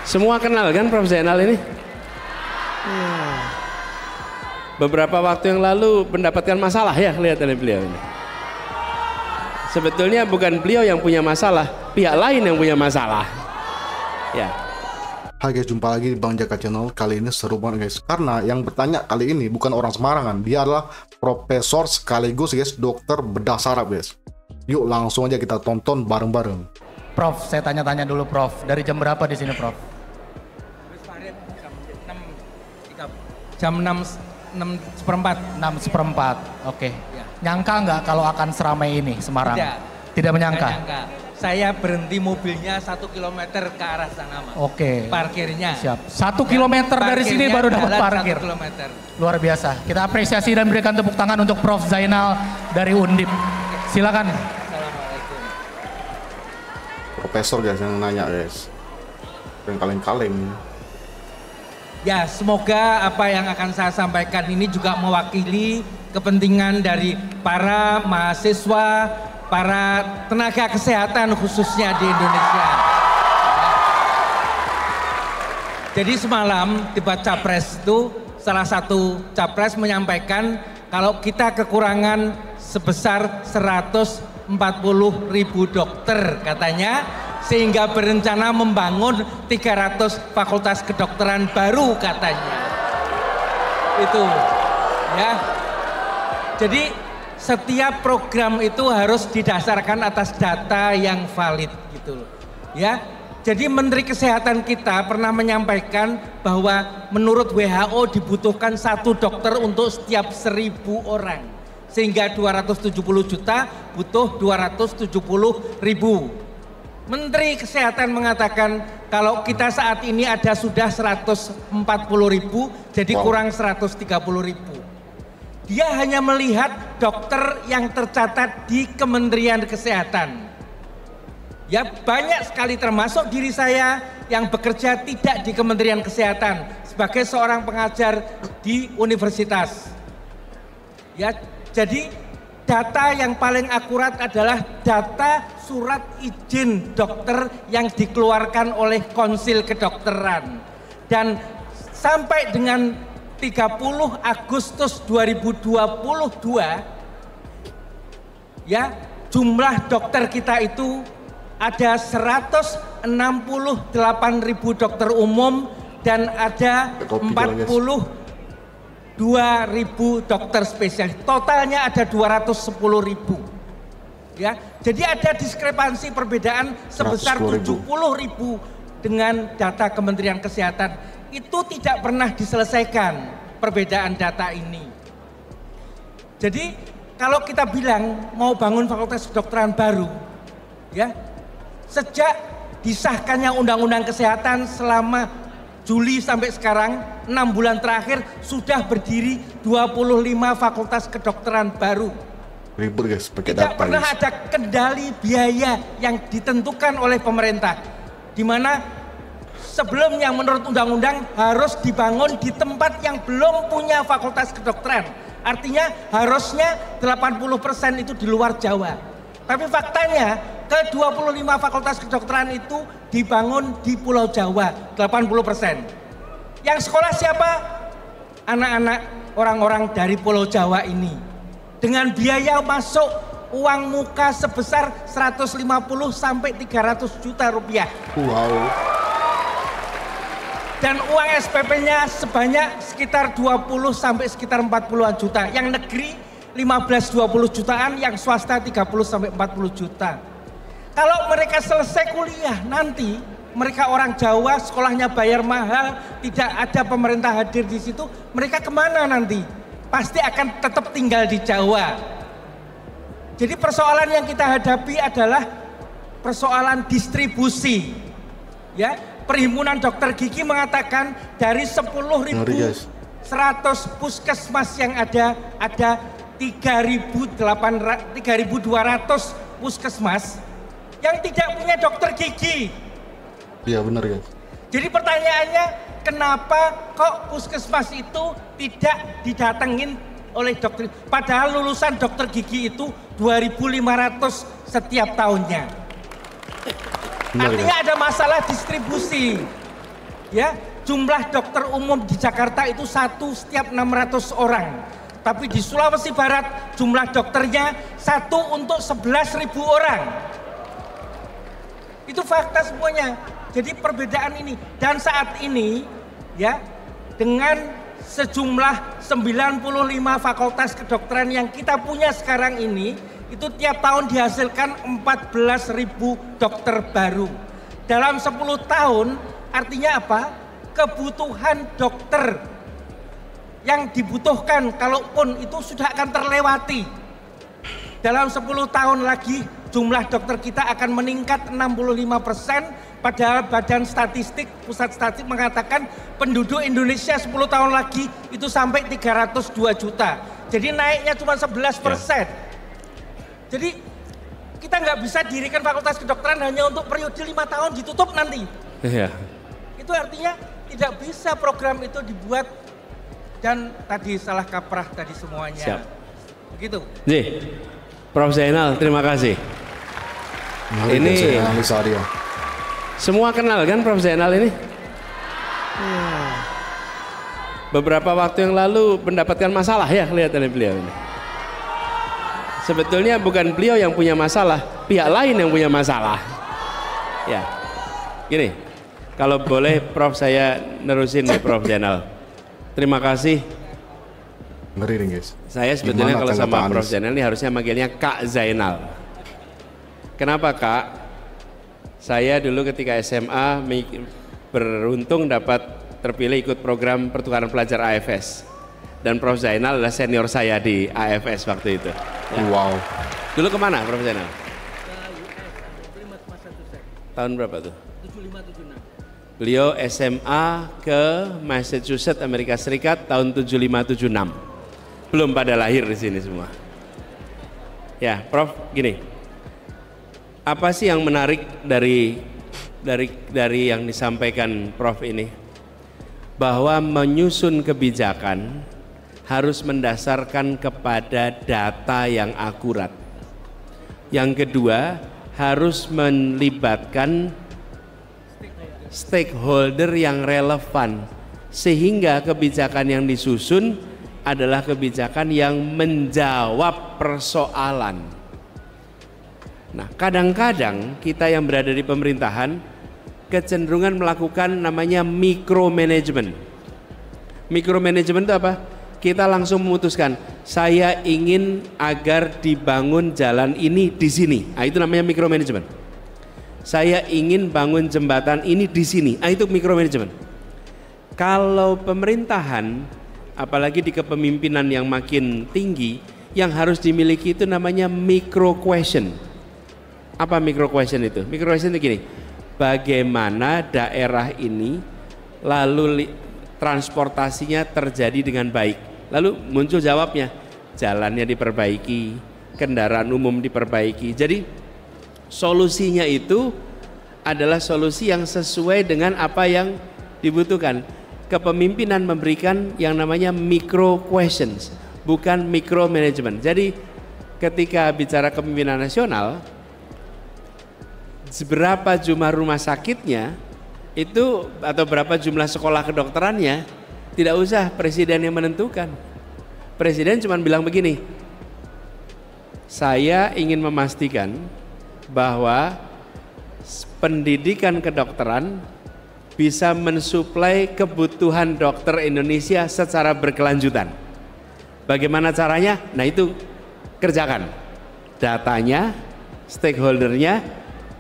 Semua kenal kan Prof. Zainal ini? Beberapa waktu yang lalu mendapatkan masalah ya kelihatannya beliau ini. Sebetulnya bukan beliau yang punya masalah, pihak lain yang punya masalah. Ya. Hai guys, jumpa lagi di Bang Jaka Channel. Kali ini seru banget guys, karena yang bertanya kali ini bukan orang sembarangan. Dia adalah profesor sekaligus guys dokter bedah saraf guys. Yuk langsung aja kita tonton bareng-bareng. Prof, saya tanya-tanya dulu Prof, dari jam berapa di sini Prof? Jam 6:04. 6:04, oke. Ya. Nyangka nggak kalau akan seramai ini Semarang? Tidak menyangka? Tidak menyangka. Saya berhenti mobilnya 1 kilometer ke arah sana Mas. Oke. Parkirnya. Siap. 1 kilometer dari sini baru dapat parkir. 1 kilometer. Luar biasa. Kita apresiasi dan berikan tepuk tangan untuk Prof. Zainal dari Undip. Silakan. Assalamualaikum. Profesor guys yang nanya guys. Yang kaleng-kaleng. Ya, semoga apa yang akan saya sampaikan ini juga mewakili kepentingan dari para mahasiswa, para tenaga kesehatan khususnya di Indonesia. Jadi semalam debat capres itu salah satu capres menyampaikan kalau kita kekurangan sebesar 140.000 dokter katanya, sehingga berencana membangun 300 fakultas kedokteran baru katanya. Itu ya. Jadi setiap program itu harus didasarkan atas data yang valid gitu loh. Ya. Jadi Menteri Kesehatan kita pernah menyampaikan bahwa menurut WHO dibutuhkan 1 dokter untuk setiap 1.000 orang. Sehingga 270 juta butuh 270.000. Menteri Kesehatan mengatakan kalau kita saat ini ada sudah 140.000, jadi kurang 130.000. Dia hanya melihat dokter yang tercatat di Kementerian Kesehatan. Ya, banyak sekali termasuk diri saya yang bekerja tidak di Kementerian Kesehatan sebagai seorang pengajar di universitas. Ya, jadi data yang paling akurat adalah data surat izin dokter yang dikeluarkan oleh Konsil Kedokteran. Dan sampai dengan 30 Agustus 2022 ya, jumlah dokter kita itu ada 168.000 dokter umum dan ada 42.000 dokter spesialis. Totalnya ada 210.000. Ya, jadi ada diskrepansi perbedaan sebesar 70.000 dengan data Kementerian Kesehatan. Itu tidak pernah diselesaikan perbedaan data ini. Jadi kalau kita bilang mau bangun fakultas kedokteran baru, ya, sejak disahkannya Undang-Undang Kesehatan selama Juli sampai sekarang 6 bulan terakhir sudah berdiri 25 fakultas kedokteran baru. Ribet guys, pakai Tidak data pernah guys. ada kendali biaya yang ditentukan oleh pemerintah, di mana sebelumnya menurut undang-undang harus dibangun di tempat yang belum punya fakultas kedokteran. Artinya harusnya 80% itu di luar Jawa. Tapi faktanya ke 25 fakultas kedokteran itu dibangun di Pulau Jawa, 80%. Yang sekolah siapa? Anak-anak orang-orang dari Pulau Jawa ini. Dengan biaya masuk uang muka sebesar 150 sampai 300 juta rupiah. Wow. Dan uang SPP-nya sebanyak sekitar 20 sampai sekitar 40-an juta. Yang negeri 15-20 jutaan, yang swasta 30 sampai 40 juta. Kalau mereka selesai kuliah nanti, mereka orang Jawa, sekolahnya bayar mahal, tidak ada pemerintah hadir di situ, mereka kemana nanti? Pasti akan tetap tinggal di Jawa. Jadi persoalan yang kita hadapi adalah persoalan distribusi. Ya, Perhimpunan Dokter Gigi mengatakan dari 10.100 puskesmas yang ada 3.200 puskesmas yang tidak punya dokter gigi. Iya benar guys. Jadi pertanyaannya, kenapa kok puskesmas itu tidak didatengin oleh dokter? Padahal lulusan dokter gigi itu 2.500 setiap tahunnya. Benar, Artinya ada masalah distribusi. ya, jumlah dokter umum di Jakarta itu 1 setiap 600 orang. Tapi di Sulawesi Barat jumlah dokternya 1 untuk 11.000 orang. Itu fakta semuanya. Jadi perbedaan ini, dan saat ini ya, dengan sejumlah 95 fakultas kedokteran yang kita punya sekarang ini, itu tiap tahun dihasilkan 14.000 dokter baru. Dalam 10 tahun artinya apa? Kebutuhan dokter yang dibutuhkan kalaupun itu sudah akan terlewati. Dalam 10 tahun lagi jumlah dokter kita akan meningkat 65%. Padahal Badan Statistik, Pusat Statistik mengatakan penduduk Indonesia 10 tahun lagi itu sampai 302 juta. Jadi naiknya cuma 11%. Jadi kita nggak bisa dirikan fakultas kedokteran hanya untuk periode 5 tahun ditutup nanti. Itu artinya tidak bisa program itu dibuat, dan tadi salah kaprah tadi semuanya. Siap. Begitu. Prof Zainal, terima kasih. Ini semua kenal kan Prof Zainal ini? Beberapa waktu yang lalu mendapatkan masalah ya, kelihatan beliau ini. Sebetulnya bukan beliau yang punya masalah, pihak lain yang punya masalah. Ya, gini, kalau boleh Prof saya nerusin nih Prof Zainal. Terima kasih. Ngeri nih guys. Saya sebetulnya kalau sama Prof Zainal ini harusnya manggilnya Kak Zainal. Kenapa Kak? Saya dulu ketika SMA beruntung dapat terpilih ikut program pertukaran pelajar AFS. Dan Prof Zainal adalah senior saya di AFS waktu itu. Ya. Wow. Dulu kemana Prof Zainal? Tahun berapa tuh? 75-76. Beliau SMA ke Massachusetts, Amerika Serikat tahun 75-76. Belum pada lahir di sini semua. Ya, Prof, gini. Apa sih yang menarik dari yang disampaikan Prof ini? Bahwa menyusun kebijakan harus mendasarkan kepada data yang akurat. Yang kedua, harus melibatkan stakeholder yang relevan sehingga kebijakan yang disusun adalah kebijakan yang menjawab persoalan. Nah, kadang-kadang kita yang berada di pemerintahan kecenderungan melakukan namanya micromanagement. Micromanagement itu apa? Kita langsung memutuskan, saya ingin agar dibangun jalan ini di sini. Nah, itu namanya micromanagement. Saya ingin bangun jembatan ini di sini. Nah, itu micromanagement. Kalau pemerintahan, apalagi di kepemimpinan yang makin tinggi, yang harus dimiliki itu namanya micro question. Apa micro question itu? Micro question itu gini, bagaimana daerah ini lalu transportasinya terjadi dengan baik. Lalu muncul jawabnya, jalannya diperbaiki, kendaraan umum diperbaiki. Jadi solusinya itu adalah solusi yang sesuai dengan apa yang dibutuhkan. Kepemimpinan memberikan yang namanya micro questions, bukan micro management. Jadi ketika bicara kepemimpinan nasional, berapa jumlah rumah sakitnya itu atau berapa jumlah sekolah kedokterannya tidak usah presiden yang menentukan. Presiden cuma bilang begini, saya ingin memastikan bahwa pendidikan kedokteran bisa mensuplai kebutuhan dokter Indonesia secara berkelanjutan. Bagaimana caranya? Nah, itu kerjakan datanya, stakeholdernya,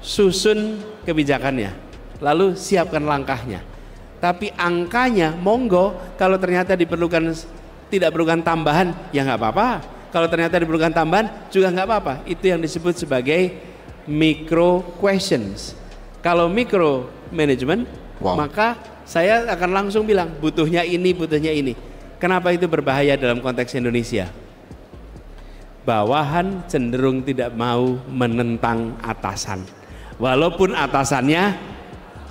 susun kebijakannya, lalu siapkan langkahnya. Tapi angkanya monggo, kalau ternyata tidak perlukan tambahan ya nggak apa-apa. Kalau ternyata diperlukan tambahan juga nggak apa-apa. Itu yang disebut sebagai micro questions. Kalau micro management, maka saya akan langsung bilang butuhnya ini, butuhnya ini. Kenapa itu berbahaya dalam konteks Indonesia? Bawahan cenderung tidak mau menentang atasan. Walaupun atasannya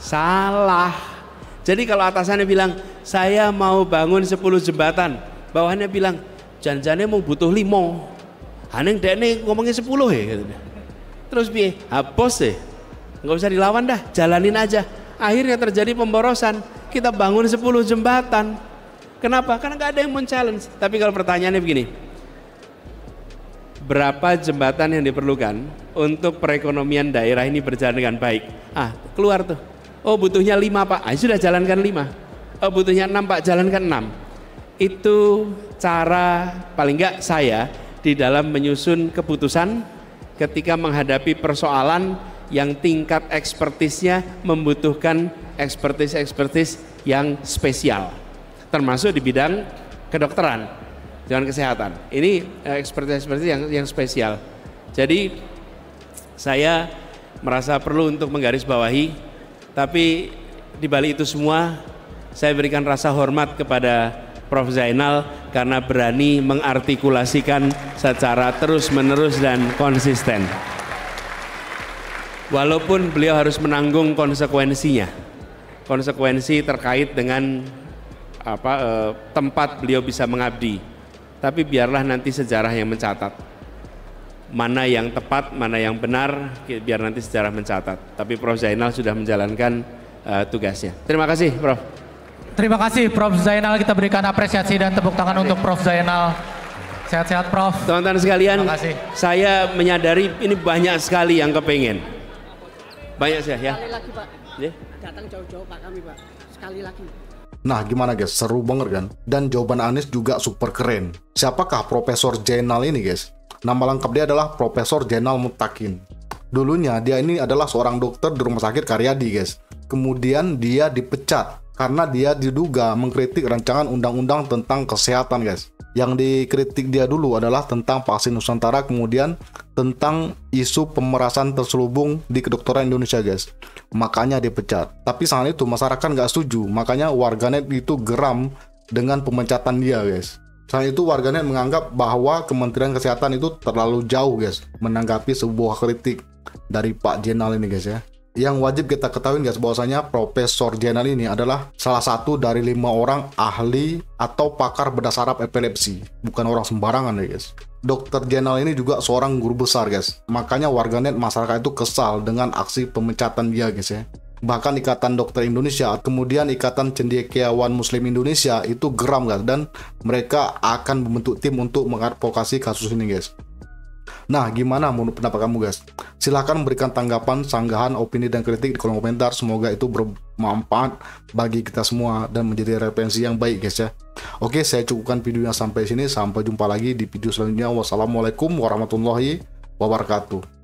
salah. Jadi kalau atasannya bilang, saya mau bangun 10 jembatan, bawahannya bilang, janjiannya mau butuh 5. Haneng dekne ngomongnya 10 ya. Terus bos nggak usah dilawan dah, jalanin aja. Akhirnya terjadi pemborosan. kita bangun 10 jembatan. Kenapa? Karena nggak ada yang mau challenge. Tapi kalau pertanyaannya begini, berapa jembatan yang diperlukan untuk perekonomian daerah ini berjalan dengan baik? Keluar tuh. Oh butuhnya 5 Pak, sudah jalankan 5. Oh butuhnya 6 Pak, jalankan 6. Itu cara paling nggak saya di dalam menyusun keputusan ketika menghadapi persoalan yang tingkat ekspertisnya membutuhkan ekspertis yang spesial, termasuk di bidang kedokteran, jangan kesehatan. Ini ekspertis yang spesial. Jadi saya merasa perlu untuk menggarisbawahi, tapi di balik itu semua saya berikan rasa hormat kepada Prof. Zainal karena berani mengartikulasikan secara terus-menerus dan konsisten. Walaupun beliau harus menanggung konsekuensinya, konsekuensi terkait dengan tempat beliau bisa mengabdi. Tapi biarlah nanti sejarah yang mencatat. Mana yang tepat, mana yang benar, biar nanti sejarah mencatat. Tapi Prof. Zainal sudah menjalankan tugasnya. Terima kasih Prof. Terima kasih Prof. Zainal, kita berikan apresiasi dan tepuk tangan untuk Prof. Zainal. Sehat-sehat Prof. Teman-teman sekalian, saya menyadari ini banyak sekali yang kepengen. Banyak sih ya. Sekali lagi Pak, datang jauh-jauh Pak kami Pak, sekali lagi. Nah gimana guys, seru banget kan? Dan jawaban Anies juga super keren. Siapakah Profesor Zainal ini guys? Nama lengkap dia adalah Profesor Zainal Mutakin. Dulunya dia ini adalah seorang dokter di Rumah Sakit Karyadi guys. Kemudian dia dipecat karena dia diduga mengkritik rancangan undang-undang tentang kesehatan guys. Yang dikritik dia dulu adalah tentang vaksin Nusantara, kemudian tentang isu pemerasan terselubung di kedokteran Indonesia guys. Makanya dipecat. Tapi saat itu masyarakat nggak setuju, makanya warganet itu geram dengan pemecatan dia guys. Saat itu warganet menganggap bahwa Kementerian Kesehatan itu terlalu jauh guys menanggapi sebuah kritik dari Pak Zainal ini guys ya. Yang wajib kita ketahui guys bahwasanya Profesor Zainal ini adalah salah satu dari 5 orang ahli atau pakar bedah saraf epilepsi. Bukan orang sembarangan ya guys. Dr. Zainal ini juga seorang guru besar guys. Makanya warganet masyarakat itu kesal dengan aksi pemecatan dia guys ya. Bahkan Ikatan Dokter Indonesia, kemudian Ikatan Cendekiawan Muslim Indonesia itu geram guys. Dan mereka akan membentuk tim untuk mengadvokasi kasus ini guys. Nah, gimana menurut pendapat kamu guys? Silahkan memberikan tanggapan, sanggahan, opini, dan kritik di kolom komentar. Semoga itu bermanfaat bagi kita semua dan menjadi referensi yang baik guys ya. Oke, saya cukupkan videonya sampai sini. Sampai jumpa lagi di video selanjutnya. Wassalamualaikum warahmatullahi wabarakatuh.